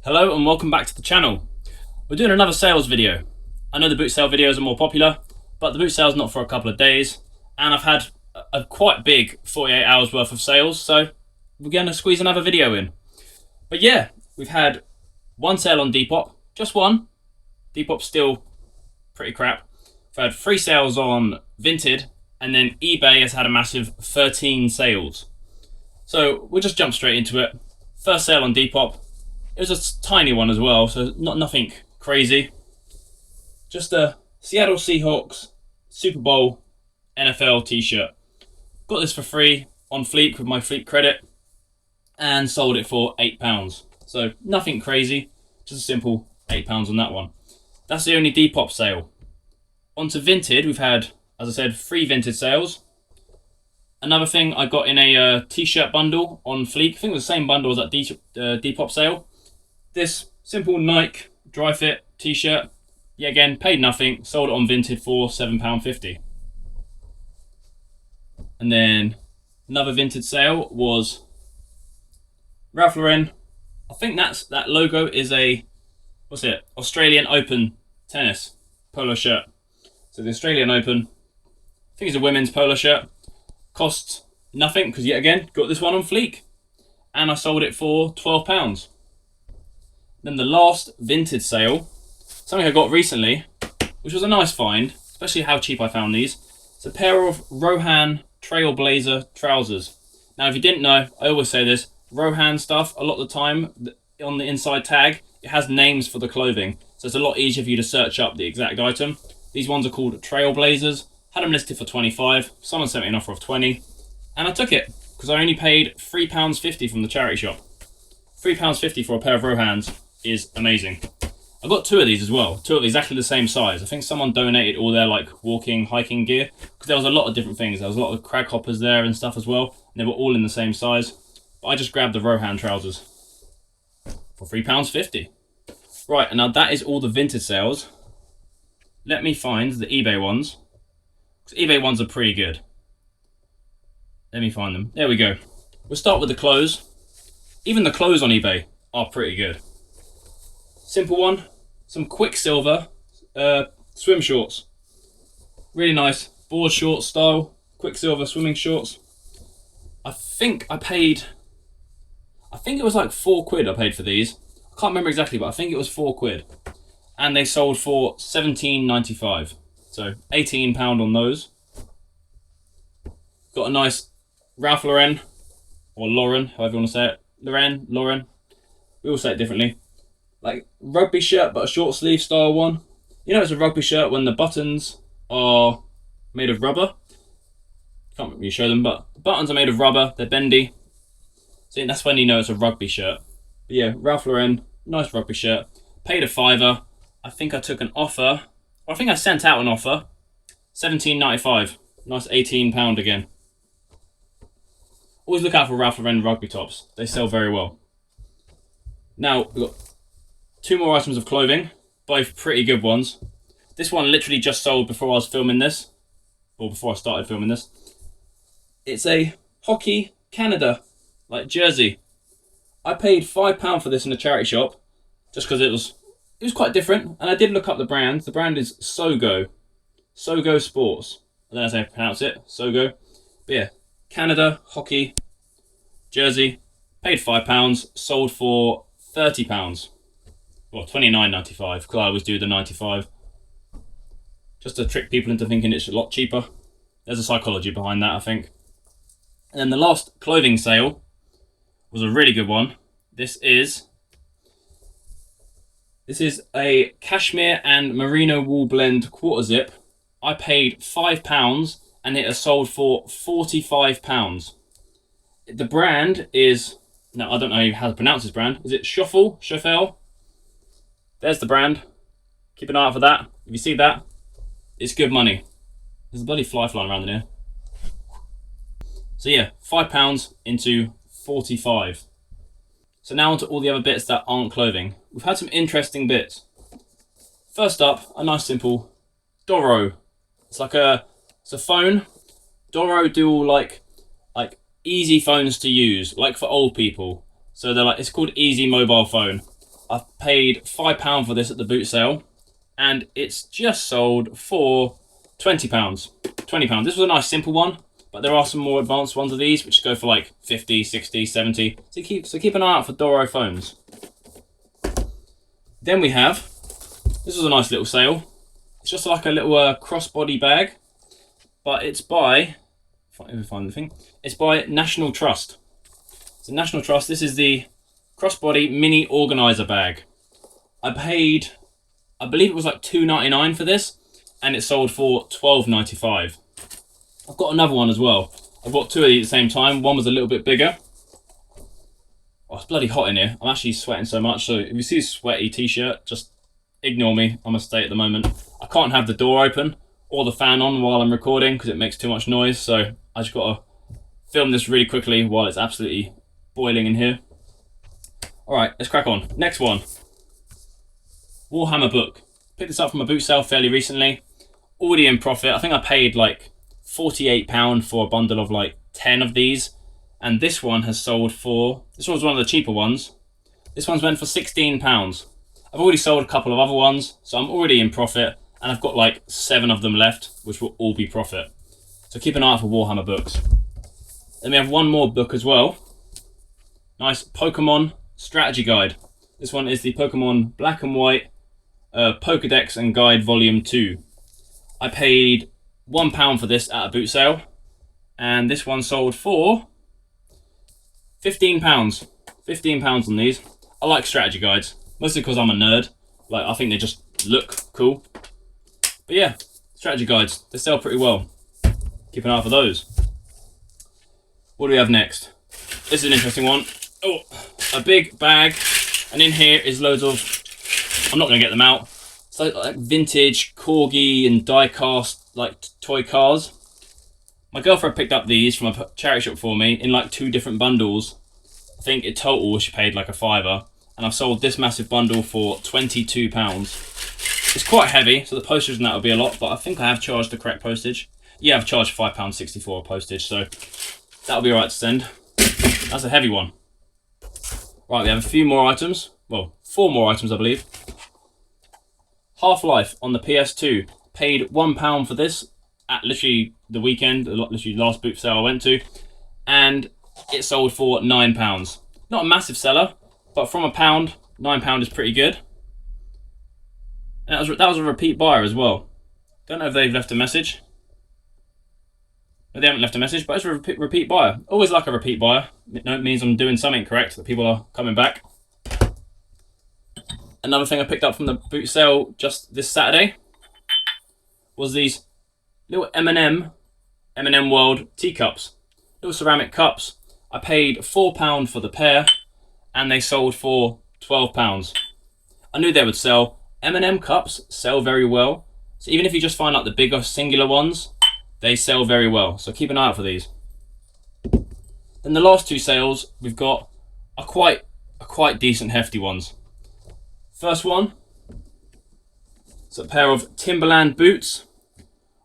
Hello and welcome back to the channel. We're doing another sales video. I know the boot sale videos are more popular, but the boot sale's not for a couple of days, and I've had a quite big 48 hours worth of sales, so we're going to squeeze another video in. But yeah, we've had one sale on Depop, just one. Depop's still pretty crap. We've had 3 sales on Vinted, and then eBay has had a massive 13 sales. So we'll just jump straight into it. First sale on Depop. It was a tiny one as well, so nothing crazy. Just a Seattle Seahawks Super Bowl NFL t-shirt. Got this for free on Fleek with my Fleek credit and sold it for £8. So nothing crazy, just a simple £8 on that one. That's the only Depop sale. On to Vinted, we've had, as I said, 3 Vinted sales. Another thing I got in a t-shirt bundle on Fleek. I think it was the same bundle as that Depop sale. This simple Nike dry fit t-shirt. Yeah, again, paid nothing. Sold it on Vinted for £7.50. And then another Vinted sale was Ralph Lauren. I think that logo is a, what's it? Australian Open tennis polo shirt. So the Australian Open, I think it's a women's polo shirt. Cost nothing because yet again got this one on Fleek, and I sold it for £12. Then the last Vinted sale, something I got recently, which was a nice find, especially how cheap I found these. It's a pair of Rohan Trailblazer trousers. Now, if you didn't know, I always say this: Rohan stuff, a lot of the time on the inside tag, it has names for the clothing, so it's a lot easier for you to search up the exact item. These ones are called Trailblazers. Had them listed for 25. Someone sent me an offer of 20, and I took it because I only paid £3.50 from the charity shop. £3.50 for a pair of Rohans is amazing. I got 2 of these as well, 2 of exactly the same size. I think someone donated all their like walking, hiking gear, because there was a lot of different things. There was a lot of crag hoppers there and stuff as well, and they were all in the same size. But I just grabbed the Rohan trousers for £3.50. Right, and now that is all the Vinted sales. Let me find the eBay ones, because eBay ones are pretty good. Let me find them. There we go. We'll start with the clothes. Even the clothes on eBay are pretty good. Simple one, some Quicksilver swim shorts. Really nice, board short style, Quicksilver swimming shorts. I think it was like £4 I paid for these. I can't remember exactly, but I think it was £4. And they sold for £17.95. So £18 on those. Got a nice Ralph Lauren, or Lauren, however you want to say it. Lauren. We all say it differently. Like rugby shirt, but a short sleeve style one. You know, it's a rugby shirt when the buttons are made of rubber. Can't really show them, but the buttons are made of rubber. They're bendy. So that's when you know it's a rugby shirt. But yeah, Ralph Lauren, nice rugby shirt. Paid a £5. I think I took an offer. I think I sent out an offer. £17.95. Nice £18 again. Always look out for Ralph Lauren rugby tops. They sell very well. Now, we've got 2 more items of clothing. Both pretty good ones. This one literally just sold before I was filming this. Or before I started filming this. It's a Hockey Canada, like jersey. I paid £5 for this in a charity shop. Just because it was quite different, and I did look up the brand. The brand is Sogo Sports. I don't know how to pronounce it, Sogo. But yeah, Canada hockey jersey. Paid £5, sold for £30. Well, £29.95, because I always do the 95. Just to trick people into thinking it's a lot cheaper. There's a psychology behind that, I think. And then the last clothing sale was a really good one. This is a cashmere and merino wool blend quarter zip. I paid £5 and it has sold for £45. The brand is, now I don't know how to pronounce this brand. Is it Schoffel? There's the brand. Keep an eye out for that. If you see that, it's good money. There's a bloody fly flying around in here. So yeah, £5 into 45. So now on to all the other bits that aren't clothing. We've had some interesting bits. First up, a nice simple Doro. It's a phone. Doro do all like easy phones to use, like for old people. So they're like, it's called Easy Mobile Phone. I paid £5 for this at the boot sale, and it's just sold for £20. £20. This was a nice simple one, but there are some more advanced ones of these which go for like 50, 60, 70. So keep an eye out for Doro phones. Then we have, this was a nice little sale. It's just like a little crossbody bag, but it's by, if I find the thing, it's by National Trust. So National Trust, this is the crossbody mini organizer bag. I paid, I believe it was like $2.99 for this, and it sold for $12.95. I've got another one as well. I bought two of these at the same time. One was a little bit bigger. Oh, it's bloody hot in here. I'm actually sweating so much, so if you see a sweaty t-shirt, just ignore me. I'm gonna stay at the moment. I can't have the door open or the fan on while I'm recording because it makes too much noise, so I just gotta film this really quickly while it's absolutely boiling in here. Alright, let's crack on. Next one. Warhammer Book. Picked this up from a boot sale fairly recently. Already in profit. I think I paid like £48 for a bundle of like 10 of these. And this one has sold for, this one's one of the cheaper ones. This one's went for £16. I've already sold a couple of other ones, so I'm already in profit. And I've got like 7 of them left, which will all be profit. So keep an eye out for Warhammer books. Then we have one more book as well. Nice Pokemon strategy guide. This one is the Pokemon Black and White Pokedex and Guide Volume 2. I paid £1 for this at a boot sale, and this one sold for £15. £15 on these. I like strategy guides, mostly because I'm a nerd. Like, I think they just look cool. But yeah, strategy guides, they sell pretty well. Keep an eye out for those. What do we have next? This is an interesting one. Oh, a big bag, and in here is loads of, I'm not going to get them out. It's like vintage Corgi and die-cast like toy cars. My girlfriend picked up these from a charity shop for me in like 2 different bundles. I think in total she paid like a £5, and I've sold this massive bundle for £22. It's quite heavy, so the postage on that will be a lot, but I think I have charged the correct postage. Yeah, I've charged £5.64 postage, so that'll be alright to send. That's a heavy one. Right, we have a few more items. Well, 4 more items, I believe. HalfLife on the PS2. Paid £1 for this at literally the weekend, literally last boot sale I went to, and it sold for £9. Not a massive seller, but from £1, £9 is pretty good. And that was a repeat buyer as well. Don't know if they've left a message. No, they haven't left a message, but it's a repeat buyer. Always like a repeat buyer. It means I'm doing something correct, that people are coming back. Another thing I picked up from the boot sale just this Saturday was these little M&M World teacups. Little ceramic cups. I paid £4 for the pair, and they sold for £12. I knew they would sell. M&M cups sell very well. So even if you just find like the bigger singular ones, they sell very well. So keep an eye out for these. Then the last 2 sales we've got are quite decent hefty ones. First one, it's a pair of Timberland boots.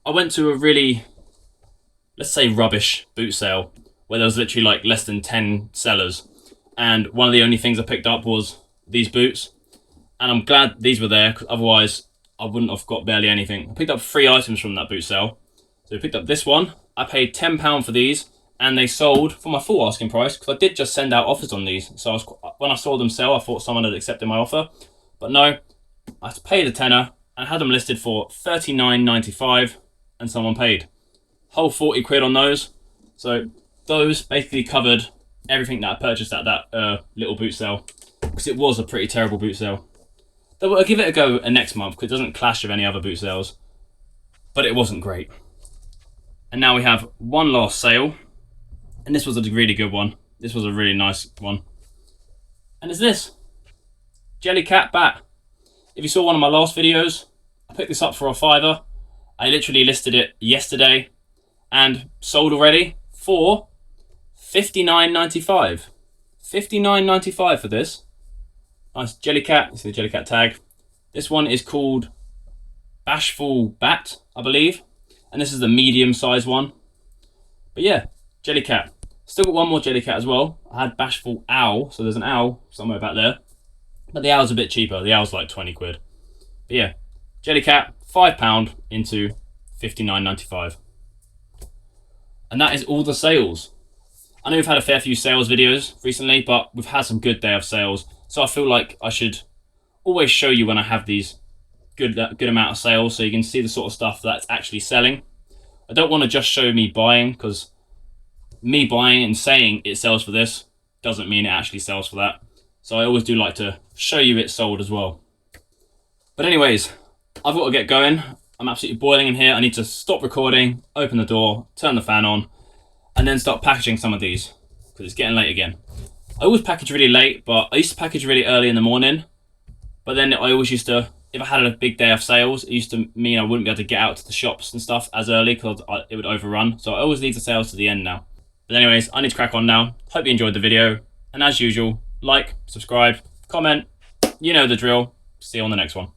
I went to a really, let's say, rubbish boot sale where there was literally like less than 10 sellers, and one of the only things I picked up was these boots, and I'm glad these were there because otherwise I wouldn't have got barely anything. I picked up 3 items from that boot sale. So I picked up this one. I paid £10 for these, and they sold for my full asking price because I did just send out offers on these. So when I saw them sell, I thought someone had accepted my offer. But no, I paid a tenner and had them listed for $39.95, and someone paid. Whole 40 quid on those. So those basically covered everything that I purchased at that little boot sale, because it was a pretty terrible boot sale. I'll give it a go next month because it doesn't clash with any other boot sales, but it wasn't great. And now we have one last sale, and this was a really good one. This was a really nice one. And it's this Jellycat bat. If you saw one of my last videos, I picked this up for a £5. I literally listed it yesterday and sold already for $59.95. $59.95 for this. Nice Jellycat. You see the Jellycat tag. This one is called Bashful Bat, I believe. And this is the medium size one. But yeah, Jellycat. Still got one more Jellycat as well. I had Bashful Owl, so there's an owl somewhere back there. But the owl's a bit cheaper. The owl's like 20 quid. But yeah, Jellycat, £5 into £59.95. And that is all the sales. I know we've had a fair few sales videos recently, but we've had some good day of sales. So I feel like I should always show you when I have these good amount of sales, so you can see the sort of stuff that's actually selling. I don't want to just show me buying, because me buying and saying it sells for this doesn't mean it actually sells for that. So I always do like to show you it sold as well. But anyways, I've got to get going. I'm absolutely boiling in here. I need to stop recording, open the door, turn the fan on, and then start packaging some of these, because it's getting late again. I always package really late, but I used to package really early in the morning. But then I always used to, if I had a big day of sales, it used to mean I wouldn't be able to get out to the shops and stuff as early, because it would overrun. So I always leave the sales to the end now. But anyways, I need to crack on now. Hope you enjoyed the video. And as usual, like, subscribe, comment. You know the drill. See you on the next one.